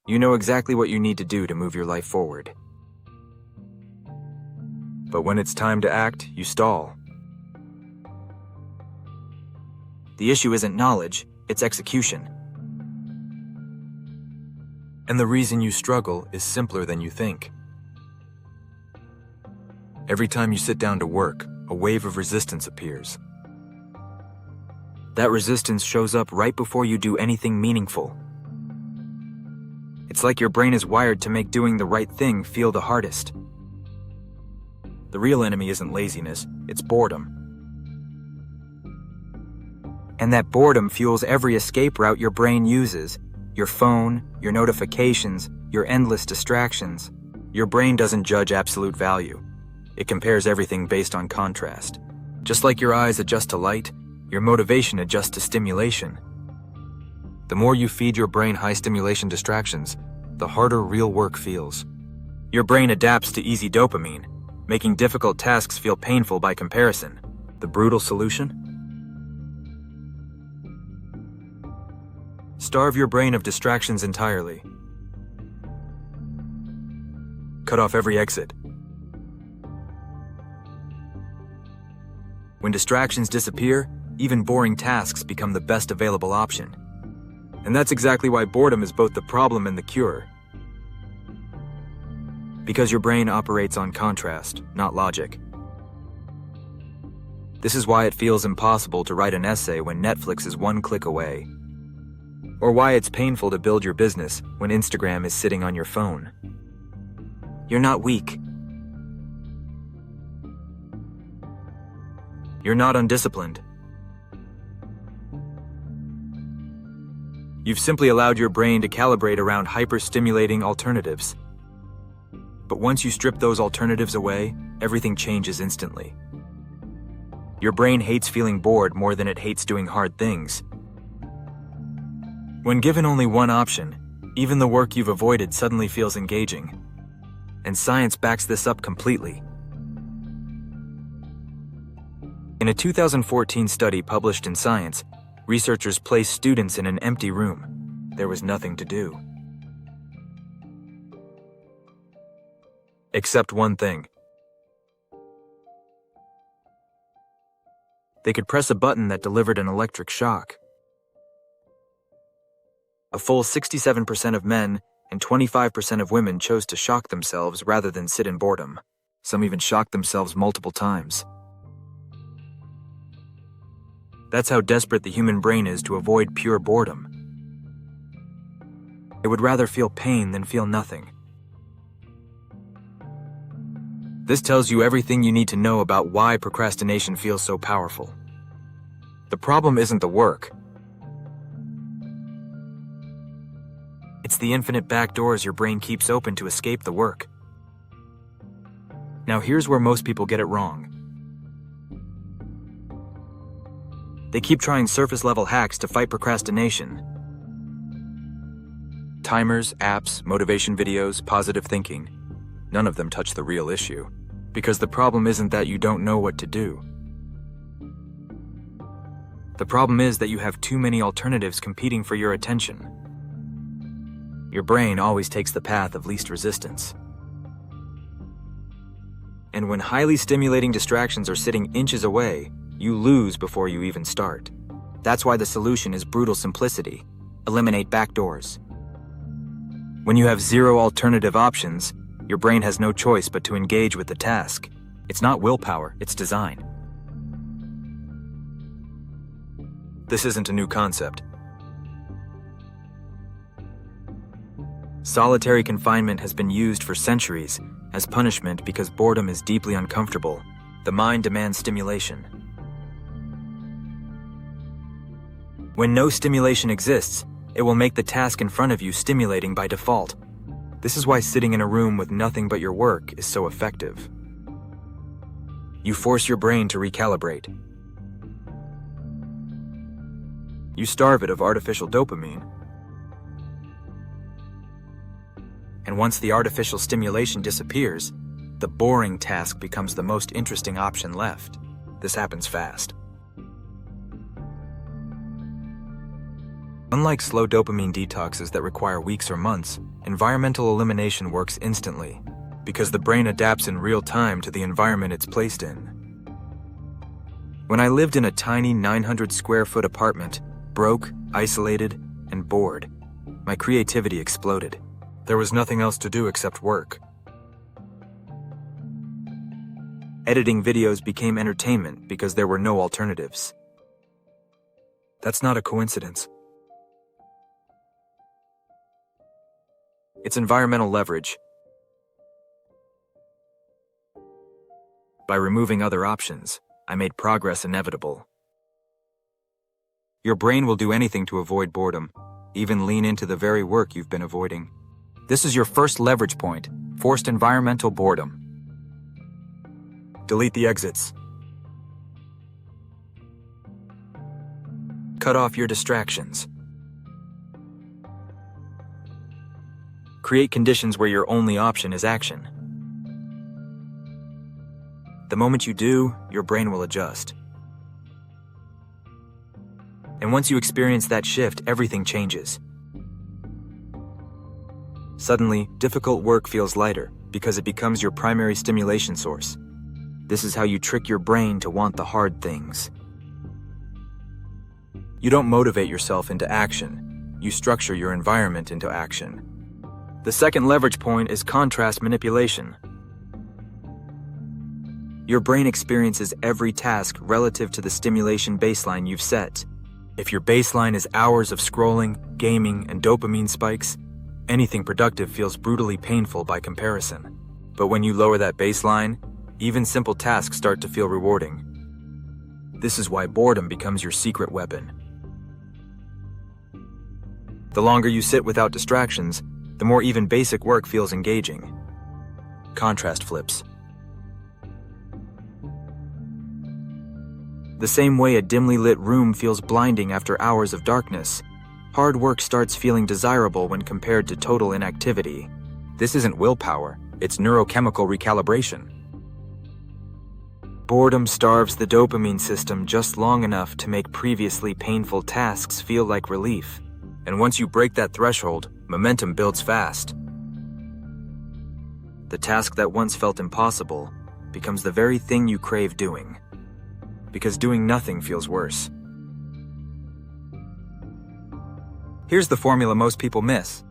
You know exactly what you need to do to move your life forward. But when it's time to act, you stall. The issue isn't knowledge, it's execution. And the reason you struggle is simpler than you think. Every time you sit down to work, a wave of resistance appears. That resistance shows up right before you do anything meaningful. It's like your brain is wired to make doing the right thing feel the hardest. The real enemy isn't laziness, it's boredom. And that boredom fuels every escape route your brain uses. Your phone, your notifications, your endless distractions. Your brain doesn't judge absolute value. It compares everything based on contrast. Just like your eyes adjust to light, your motivation adjusts to stimulation. The more you feed your brain high-stimulation distractions, the harder real work feels. Your brain adapts to easy dopamine, making difficult tasks feel painful by comparison. The brutal solution? Starve your brain of distractions entirely. Cut off every exit. When distractions disappear, even boring tasks become the best available option. And that's exactly why boredom is both the problem and the cure. Because your brain operates on contrast, not logic. This is why it feels impossible to write an essay when Netflix is one click away. Or why it's painful to build your business when Instagram is sitting on your phone. You're not weak. You're not undisciplined. You've simply allowed your brain to calibrate around hyper-stimulating alternatives. But once you strip those alternatives away, everything changes instantly. Your brain hates feeling bored more than it hates doing hard things. When given only one option, even the work you've avoided suddenly feels engaging. And science backs this up completely. In a 2014 study published in Science, researchers placed students in an empty room. There was nothing to do. Except one thing. They could press a button that delivered an electric shock. A full 67% of men and 25% of women chose to shock themselves rather than sit in boredom. Some even shocked themselves multiple times. That's how desperate the human brain is to avoid pure boredom. It would rather feel pain than feel nothing. This tells you everything you need to know about why procrastination feels so powerful. The problem isn't the work. It's the infinite backdoors your brain keeps open to escape the work. Now here's where most people get it wrong. They keep trying surface-level hacks to fight procrastination. Timers, apps, motivation videos, positive thinking. None of them touch the real issue. Because the problem isn't that you don't know what to do. The problem is that you have too many alternatives competing for your attention. Your brain always takes the path of least resistance. And when highly stimulating distractions are sitting inches away, you lose before you even start. That's why the solution is brutal simplicity. Eliminate backdoors. When you have zero alternative options, your brain has no choice but to engage with the task. It's not willpower, it's design. This isn't a new concept. Solitary confinement has been used for centuries as punishment because boredom is deeply uncomfortable. The mind demands stimulation. When no stimulation exists, it will make the task in front of you stimulating by default. This is why sitting in a room with nothing but your work is so effective. You force your brain to recalibrate. You starve it of artificial dopamine. And once the artificial stimulation disappears, the boring task becomes the most interesting option left. This happens fast. Unlike slow dopamine detoxes that require weeks or months, environmental elimination works instantly, because the brain adapts in real time to the environment it's placed in. When I lived in a tiny 900 square foot apartment, broke, isolated, and bored, my creativity exploded. There was nothing else to do except work. Editing videos became entertainment because there were no alternatives. That's not a coincidence. It's environmental leverage. By removing other options, I made progress inevitable. Your brain will do anything to avoid boredom, even lean into the very work you've been avoiding. This is your first leverage point, forced environmental boredom. Delete the exits. Cut off your distractions. Create conditions where your only option is action. The moment you do, your brain will adjust. And once you experience that shift, everything changes. Suddenly, difficult work feels lighter because it becomes your primary stimulation source. This is how you trick your brain to want the hard things. You don't motivate yourself into action. You structure your environment into action. The second leverage point is contrast manipulation. Your brain experiences every task relative to the stimulation baseline you've set. If your baseline is hours of scrolling, gaming, and dopamine spikes, anything productive feels brutally painful by comparison. But when you lower that baseline, even simple tasks start to feel rewarding. This is why boredom becomes your secret weapon. The longer you sit without distractions, the more even basic work feels engaging. Contrast flips. The same way a dimly lit room feels blinding after hours of darkness, hard work starts feeling desirable when compared to total inactivity. This isn't willpower, it's neurochemical recalibration. Boredom starves the dopamine system just long enough to make previously painful tasks feel like relief. And once you break that threshold, momentum builds fast. The task that once felt impossible becomes the very thing you crave doing. Because doing nothing feels worse. Here's the formula most people miss.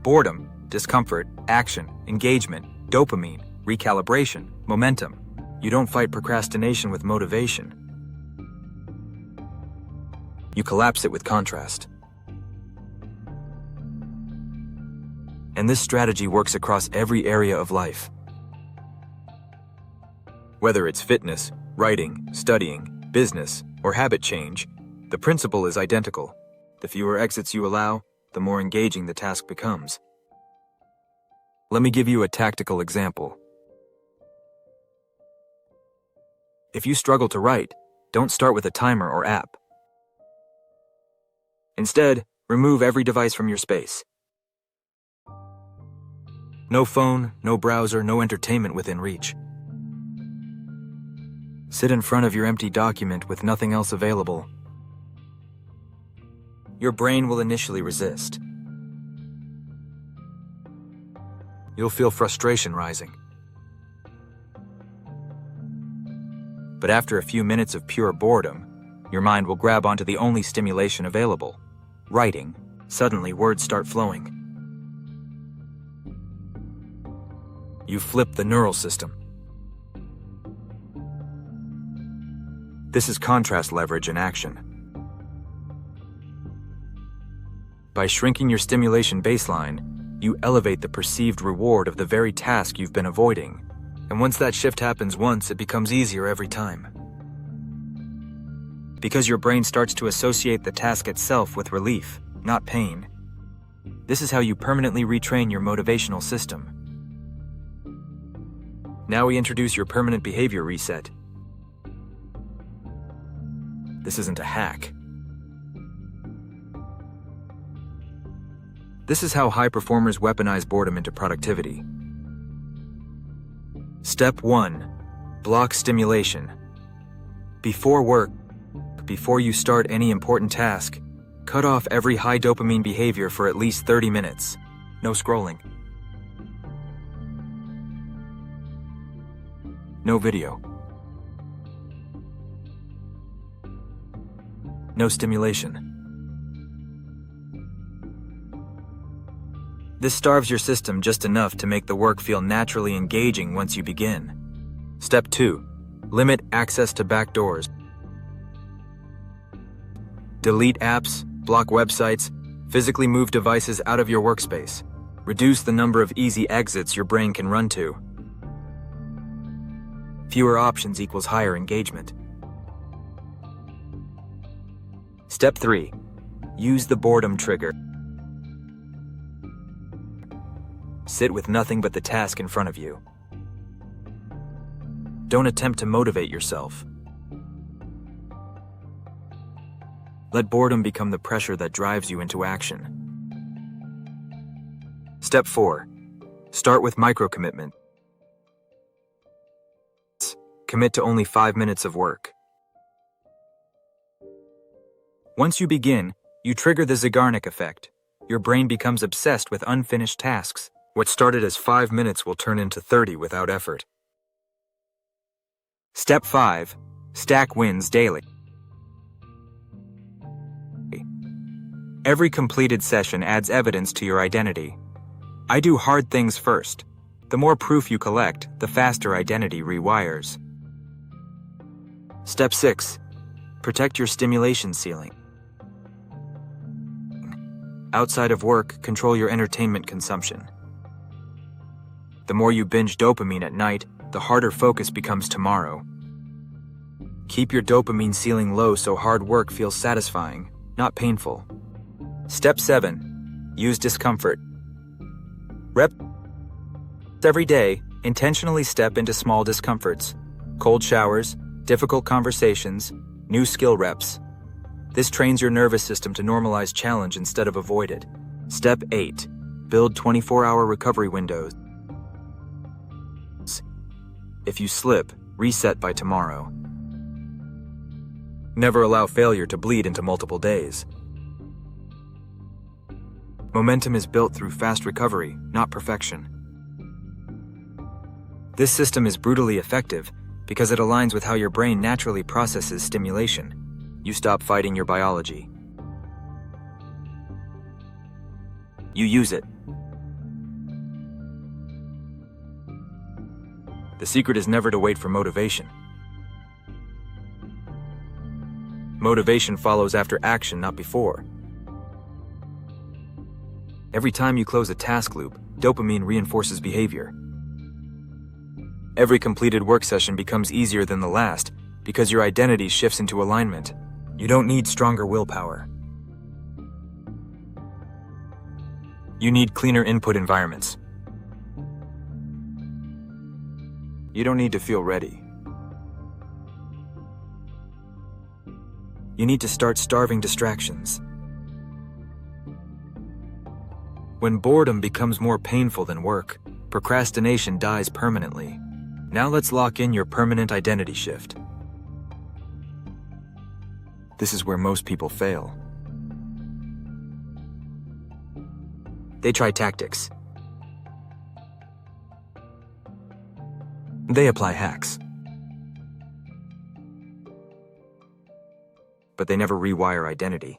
Boredom, discomfort, action, engagement, dopamine, recalibration, momentum. You don't fight procrastination with motivation. You collapse it with contrast. And this strategy works across every area of life. Whether it's fitness, writing, studying, business, or habit change, the principle is identical. The fewer exits you allow, the more engaging the task becomes. Let me give you a tactical example. If you struggle to write, don't start with a timer or app. Instead, remove every device from your space. No phone, no browser, no entertainment within reach. Sit in front of your empty document with nothing else available. Your brain will initially resist. You'll feel frustration rising. But after a few minutes of pure boredom, your mind will grab onto the only stimulation available, writing. Suddenly, words start flowing. You flip the neural system. This is contrast leverage in action. By shrinking your stimulation baseline, you elevate the perceived reward of the very task you've been avoiding. And once that shift happens once, it becomes easier every time. Because your brain starts to associate the task itself with relief, not pain. This is how you permanently retrain your motivational system. Now we introduce your permanent behavior reset. This isn't a hack. This is how high performers weaponize boredom into productivity. Step 1. Block stimulation. Before work, before you start any important task. Cut off every high dopamine behavior for at least 30 minutes. No scrolling. No video. No stimulation. This starves your system just enough to make the work feel naturally engaging once you begin. Step 2. Limit access to backdoors. Delete apps, block websites, physically move devices out of your workspace. Reduce the number of easy exits your brain can run to. Fewer options equals higher engagement. Step 3. Use the boredom trigger. Sit with nothing but the task in front of you. Don't attempt to motivate yourself. Let boredom become the pressure that drives you into action. Step 4. Start with micro-commitment. Commit to only 5 minutes of work. Once you begin, you trigger the Zeigarnik effect. Your brain becomes obsessed with unfinished tasks. What started as 5 minutes will turn into 30 without effort. Step 5. Stack wins daily. Every completed session adds evidence to your identity. I do hard things first. The more proof you collect, the faster identity rewires. Step 6. Protect your stimulation ceiling. Outside of work, control your entertainment consumption. The more you binge dopamine at night, the harder focus becomes tomorrow. Keep your dopamine ceiling low so hard work feels satisfying, not painful. Step 7. Use discomfort. Every day, intentionally step into small discomforts. Cold showers, difficult conversations, new skill reps. This trains your nervous system to normalize challenge instead of avoid it. Step 8. Build 24-hour recovery windows. If you slip, reset by tomorrow. Never allow failure to bleed into multiple days. Momentum is built through fast recovery, not perfection. This system is brutally effective because it aligns with how your brain naturally processes stimulation. You stop fighting your biology. You use it. The secret is never to wait for motivation. Motivation follows after action, not before. Every time you close a task loop, dopamine reinforces behavior. Every completed work session becomes easier than the last because your identity shifts into alignment. You don't need stronger willpower. You need cleaner input environments. You don't need to feel ready. You need to start starving distractions. When boredom becomes more painful than work, procrastination dies permanently. Now let's lock in your permanent identity shift. This is where most people fail. They try tactics. They apply hacks. But they never rewire identity.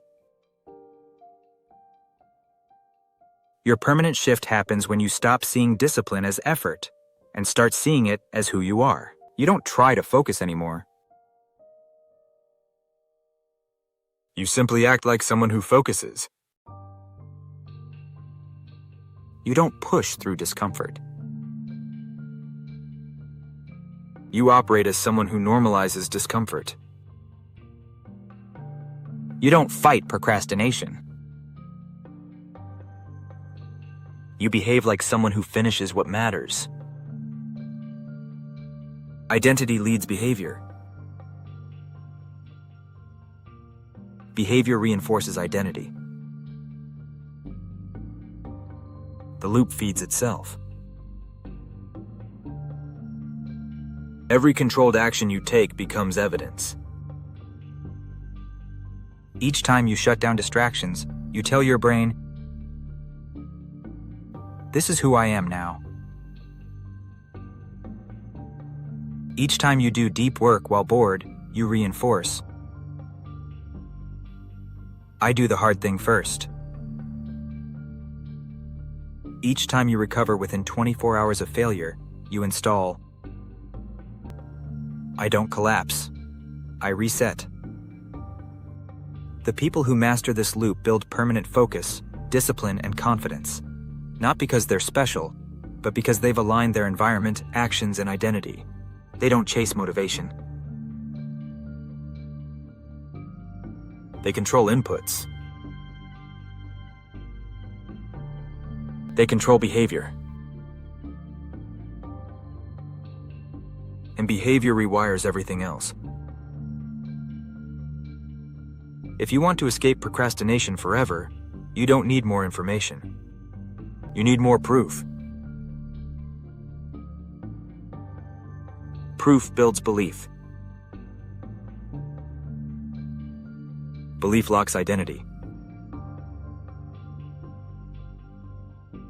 Your permanent shift happens when you stop seeing discipline as effort and start seeing it as who you are. You don't try to focus anymore. You simply act like someone who focuses. You don't push through discomfort. You operate as someone who normalizes discomfort. You don't fight procrastination. You behave like someone who finishes what matters. Identity leads behavior. Behavior reinforces identity. The loop feeds itself. Every controlled action you take becomes evidence. Each time you shut down distractions, you tell your brain, "This is who I am now." Each time you do deep work while bored, you reinforce, "I do the hard thing first." Each time you recover within 24 hours of failure, you install, "I don't collapse. I reset." The people who master this loop build permanent focus, discipline, and confidence, not because they're special, but because they've aligned their environment, actions, and identity. They don't chase motivation. They control inputs. They control behavior. And behavior rewires everything else. If you want to escape procrastination forever, you don't need more information. You need more proof. Proof builds belief. Belief locks identity.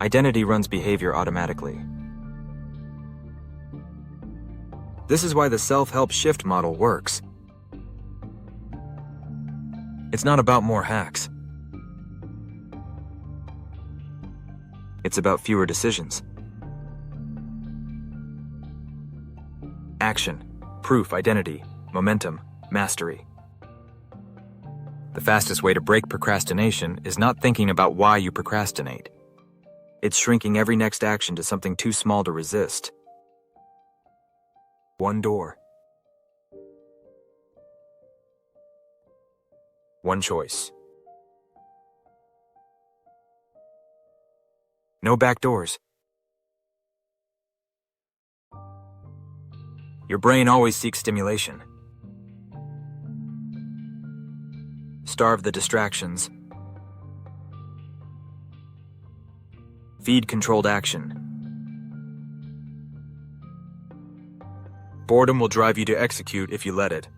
Identity runs behavior automatically. This is why the self-help shift model works. It's not about more hacks. It's about fewer decisions. Action, proof, identity, momentum, mastery. The fastest way to break procrastination is not thinking about why you procrastinate. It's shrinking every next action to something too small to resist. One door. One choice. No back doors. Your brain always seeks stimulation. Starve the distractions. Feed controlled action. Boredom will drive you to execute if you let it.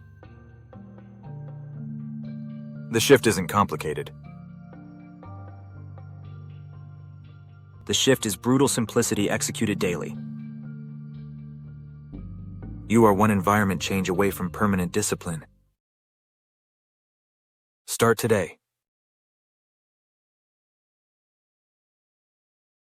The shift isn't complicated. The shift is brutal simplicity executed daily. You are one environment change away from permanent discipline. Start today.